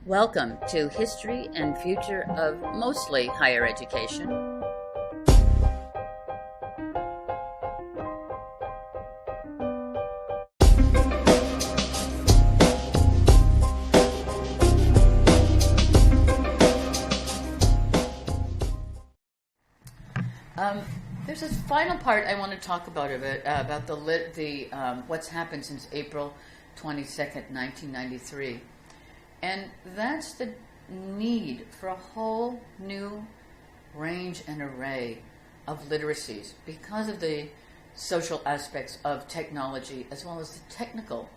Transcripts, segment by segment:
Welcome to History and Future of Mostly Higher Education. There's this final part I want to talk about about what's happened since April 22nd, 1993. And that's the need for a whole new range and array of literacies because of the social aspects of technology as well as the technical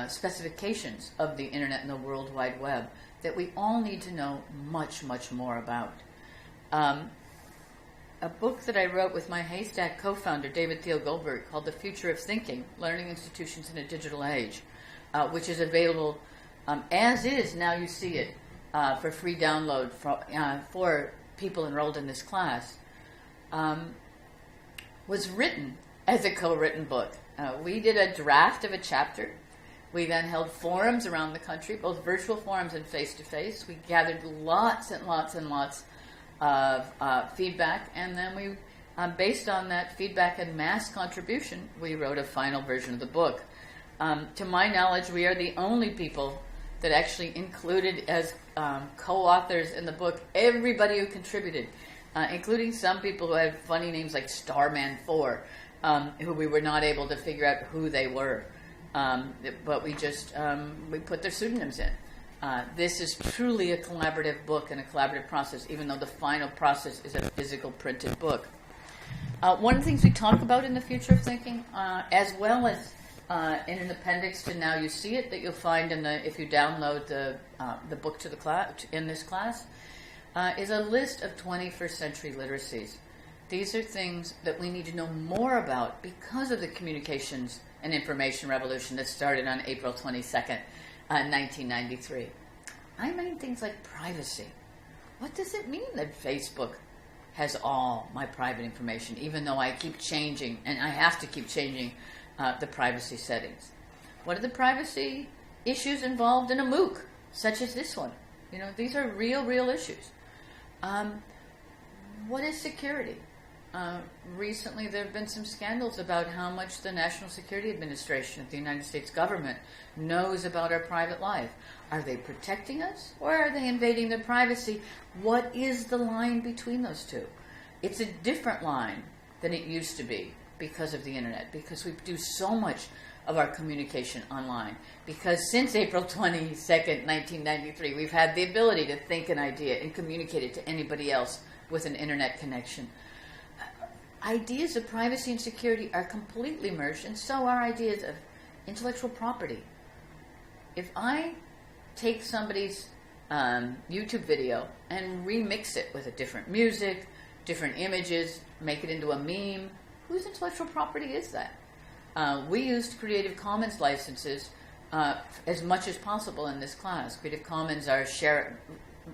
specifications of the internet and the World Wide Web that we all need to know much, much more about. A book that I wrote with my Haystack co-founder, David Theo Goldberg, called The Future of Thinking, Learning Institutions in a Digital Age, which is available as is, now you see it, for free download for people enrolled in this class, was written as a co-written book. We did a draft of a chapter. We then held forums around the country, both virtual forums and face-to-face. We gathered lots and lots and lots of feedback, and then we, based on that feedback and mass contribution, we wrote a final version of the book. To my knowledge, we are the only people that actually included as co-authors in the book everybody who contributed, including some people who had funny names like Starman 4, who we were not able to figure out who they were. But we just, we put their pseudonyms in. This is truly a collaborative book and a collaborative process, even though the final process is a physical printed book. One of the things we talk about in the Future of Thinking, as well as in an appendix to Now You See It that you'll find if you download the book to the class in this class, is a list of 21st century literacies. These are things that we need to know more about because of the communications and information revolution that started on April 22nd, 1993. I mean things like privacy. What does it mean that Facebook has all my private information, even though I keep changing, and I have to keep changing the privacy settings? What are the privacy issues involved in a MOOC, such as this one? You know, these are real issues. What is security? Recently there have been some scandals about how much the National Security Administration of the United States government knows about our private life. Are they protecting us, or are they invading their privacy? What is the line between those two? It's a different line than it used to be, because of the internet, because we do so much of our communication online. Because since April 22nd, 1993, we've had the ability to think an idea and communicate it to anybody else with an internet connection. Ideas of privacy and security are completely merged, and so are ideas of intellectual property. If I take somebody's YouTube video and remix it with a different music, different images, make it into a meme, whose intellectual property is that? We used Creative Commons licenses as much as possible in this class. Creative Commons are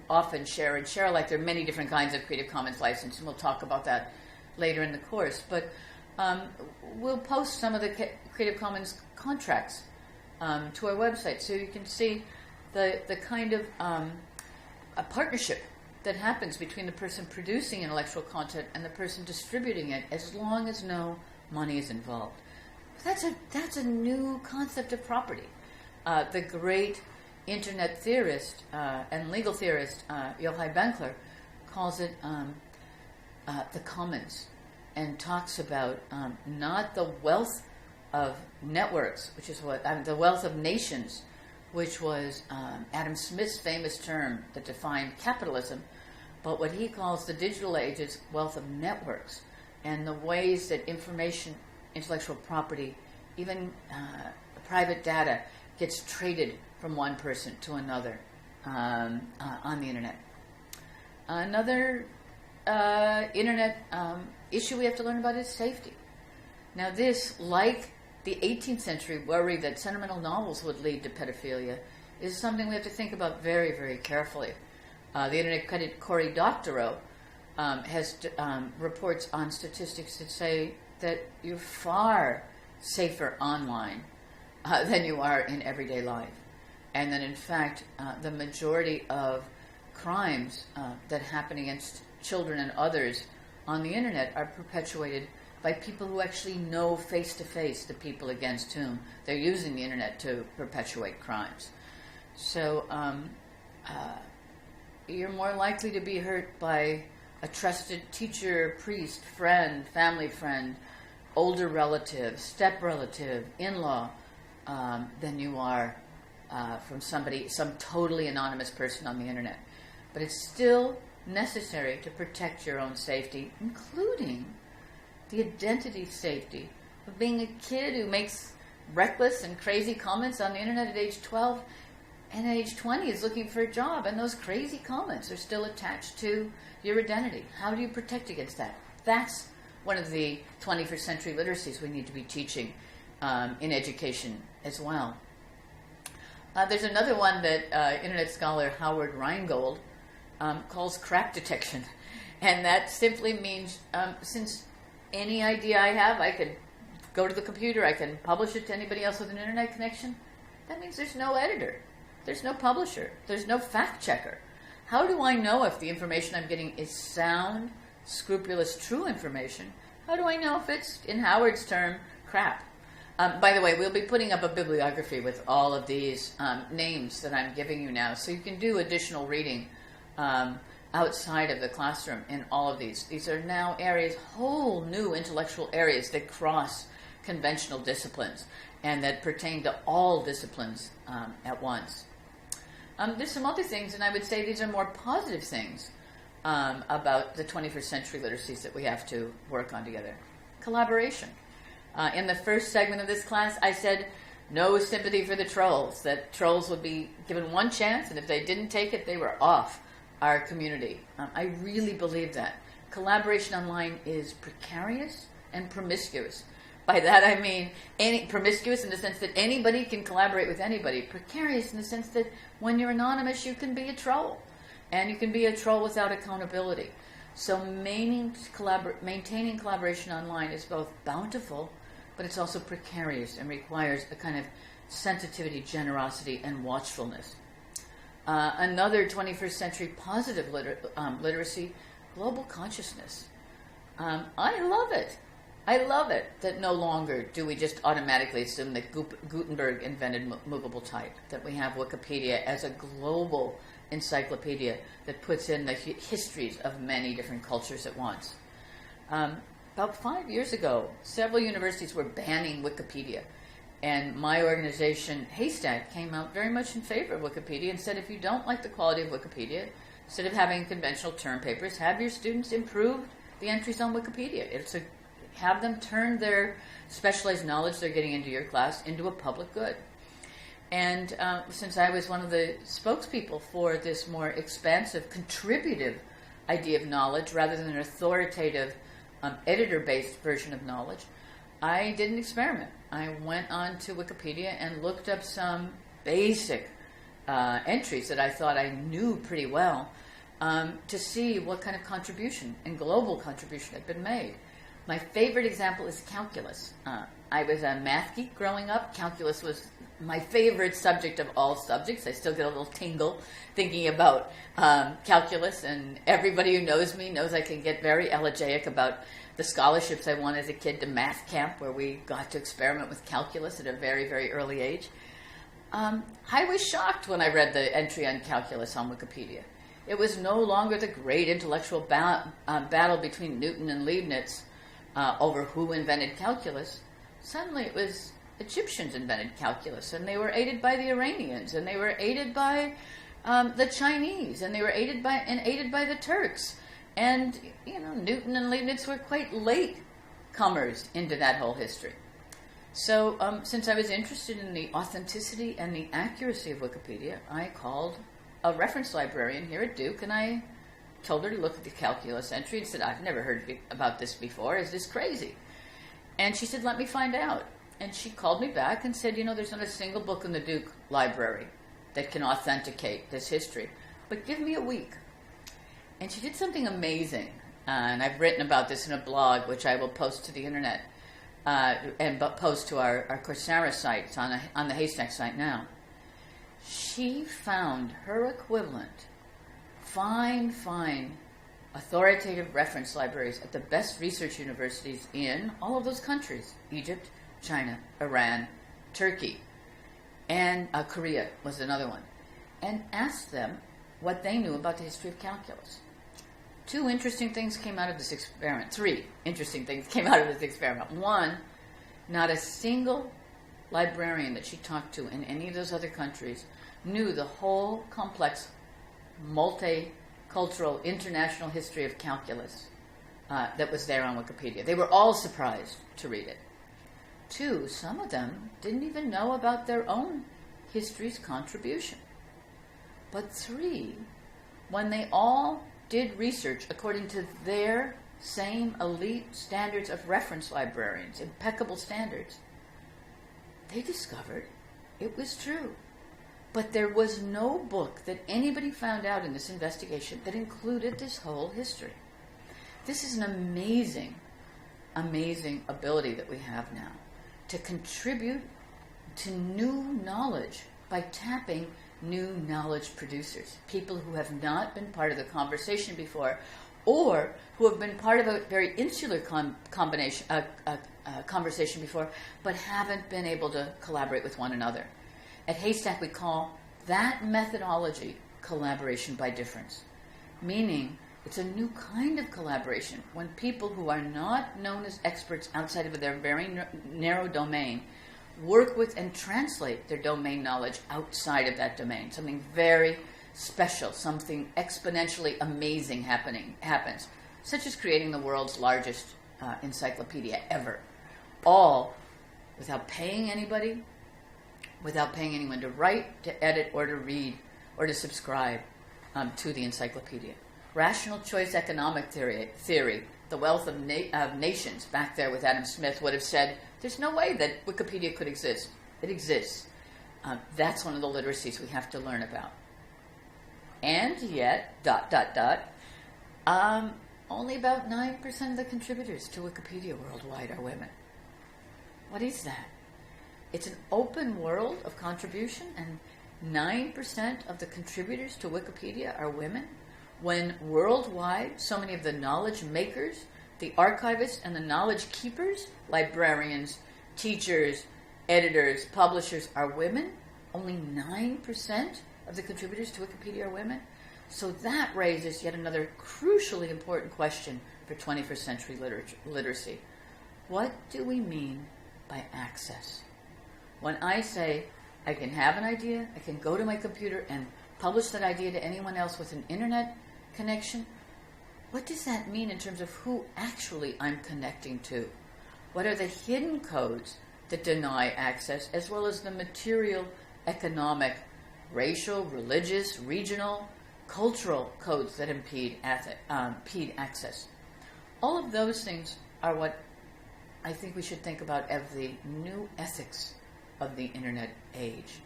often share and share alike. There are many different kinds of Creative Commons license, and we'll talk about that later in the course. But we'll post some of the Creative Commons contracts to our website, so you can see the kind of a partnership that happens between the person producing intellectual content and the person distributing it, as long as no money is involved. That's a new concept of property. The great internet theorist and legal theorist Yochai Benkler calls it the commons, and talks about not the wealth of networks, which is what the wealth of nations, which was Adam Smith's famous term that defined capitalism, but what he calls the digital age's wealth of networks, and the ways that information, intellectual property, even private data gets traded from one person to another on the internet. Another internet issue we have to learn about is safety. Now this, like the 18th century worry that sentimental novels would lead to pedophilia, is something we have to think about very, very carefully. The internet credit Cory Doctorow has reports on statistics that say that you're far safer online than you are in everyday life. and that in fact the majority of crimes that happen against children and others on the internet are perpetuated by people who actually know face-to-face the people against whom they're using the internet to perpetuate crimes. So you're more likely to be hurt by a trusted teacher, priest, friend, family friend, older relative, step-relative, in-law, than you are from some totally anonymous person on the internet. But it's still necessary to protect your own safety, including the identity safety of being a kid who makes reckless and crazy comments on the internet at age 12 and at age 20 is looking for a job, and those crazy comments are still attached to your identity. How do you protect against that? That's one of the 21st century literacies we need to be teaching in education as well. There's another one that internet scholar Howard Rheingold calls crap detection. And that simply means since any idea I have, I could go to the computer, I can publish it to anybody else with an internet connection. That means there's no editor, there's no publisher, there's no fact checker. How do I know if the information I'm getting is sound, scrupulous, true information? How do I know if it's, in Howard's term, crap? By the way, we'll be putting up a bibliography with all of these names that I'm giving you now, so you can do additional reading outside of the classroom in all of these. These are now areas, whole new intellectual areas that cross conventional disciplines and that pertain to all disciplines at once. There's some other things, and I would say these are more positive things about the 21st century literacies that we have to work on together. Collaboration. In the first segment of this class, I said no sympathy for the trolls, that trolls would be given one chance, and if they didn't take it, they were off our community. I really believe that. Collaboration online is precarious and promiscuous. By that I mean promiscuous in the sense that anybody can collaborate with anybody. Precarious in the sense that when you're anonymous, you can be a troll. And you can be a troll without accountability. So maintaining collaboration online is both bountiful, but it's also precarious and requires a kind of sensitivity, generosity, and watchfulness. Another 21st century positive literacy, global consciousness. I love it. I love it that no longer do we just automatically assume that Gutenberg invented movable type, that we have Wikipedia as a global encyclopedia that puts in the histories of many different cultures at once. About 5 years ago, several universities were banning Wikipedia. And my organization, Haystack, came out very much in favor of Wikipedia and said, if you don't like the quality of Wikipedia, instead of having conventional term papers, have your students improve the entries on Wikipedia. Have them turn their specialized knowledge they're getting into your class into a public good. And since I was one of the spokespeople for this more expansive, contributive idea of knowledge rather than an authoritative, editor-based version of knowledge, I did an experiment. I went on to Wikipedia and looked up some basic entries that I thought I knew pretty well to see what kind of contribution and global contribution had been made. My favorite example is calculus. I was a math geek growing up. Calculus was my favorite subject of all subjects. I still get a little tingle thinking about calculus, and everybody who knows me knows I can get very elegiac about the scholarships I won as a kid to math camp, where we got to experiment with calculus at a very, very early age. I was shocked when I read the entry on calculus on Wikipedia. It was no longer the great intellectual battle between Newton and Leibniz over who invented calculus. Suddenly it was Egyptians invented calculus, and they were aided by the Iranians, and they were aided by the Chinese, and they were aided by the Turks. And, Newton and Leibniz were quite late comers into that whole history. So since I was interested in the authenticity and the accuracy of Wikipedia, I called a reference librarian here at Duke, and I told her to look at the calculus entry and said, I've never heard about this before. Is this crazy? And she said, let me find out. And she called me back and said, there's not a single book in the Duke library that can authenticate this history, but give me a week. And she did something amazing, and I've written about this in a blog, which I will post to the internet, and post to our Coursera site. It's on the Haystack site now. she found her equivalent, fine authoritative reference libraries at the best research universities in all of those countries: Egypt, China, Iran, Turkey, and Korea was another one, and asked them what they knew about the history of calculus. Three interesting things came out of this experiment. One, not a single librarian that she talked to in any of those other countries knew the whole complex, multicultural, international history of calculus that was there on Wikipedia. They were all surprised to read it. Two, some of them didn't even know about their own history's contribution. But three, when they all did research according to their same elite standards of reference librarians, impeccable standards, they discovered it was true. But there was no book that anybody found out in this investigation that included this whole history. This is an amazing, amazing ability that we have now to contribute to new knowledge by tapping new knowledge producers, people who have not been part of the conversation before, or who have been part of a very insular conversation before, but haven't been able to collaborate with one another. At Haystack, we call that methodology collaboration by difference, meaning it's a new kind of collaboration when people who are not known as experts outside of their very narrow domain work with and translate their domain knowledge outside of that domain. Something very special, something exponentially amazing happens, such as creating the world's largest encyclopedia ever, all without paying anybody, without paying anyone to write, to edit, or to read, or to subscribe to the encyclopedia. Rational choice economic theory, the wealth of nations, back there with Adam Smith, would have said, there's no way that Wikipedia could exist. It exists. That's one of the literacies we have to learn about. And yet, only about 9% of the contributors to Wikipedia worldwide are women. What is that? It's an open world of contribution, and 9% of the contributors to Wikipedia are women, when worldwide so many of the knowledge makers, the archivists, and the knowledge keepers, librarians, teachers, editors, publishers, are women. Only 9% of the contributors to Wikipedia are women. So that raises yet another crucially important question for 21st century literacy. What do we mean by access? When I say I can have an idea, I can go to my computer and publish that idea to anyone else with an internet connection, what does that mean in terms of who actually I'm connecting to? What are the hidden codes that deny access, as well as the material, economic, racial, religious, regional, cultural codes that impede access? All of those things are what I think we should think about as the new ethics of the internet age.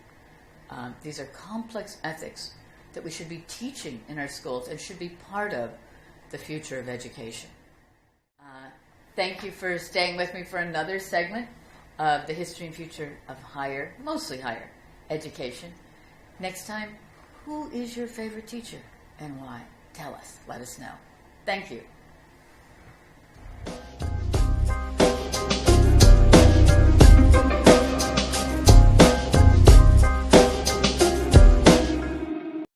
These are complex ethics that we should be teaching in our schools and should be part of the future of education. Thank you for staying with me for another segment of the history and future of mostly higher education. Next time, who is your favorite teacher and why? Tell us. Let us know. Thank you.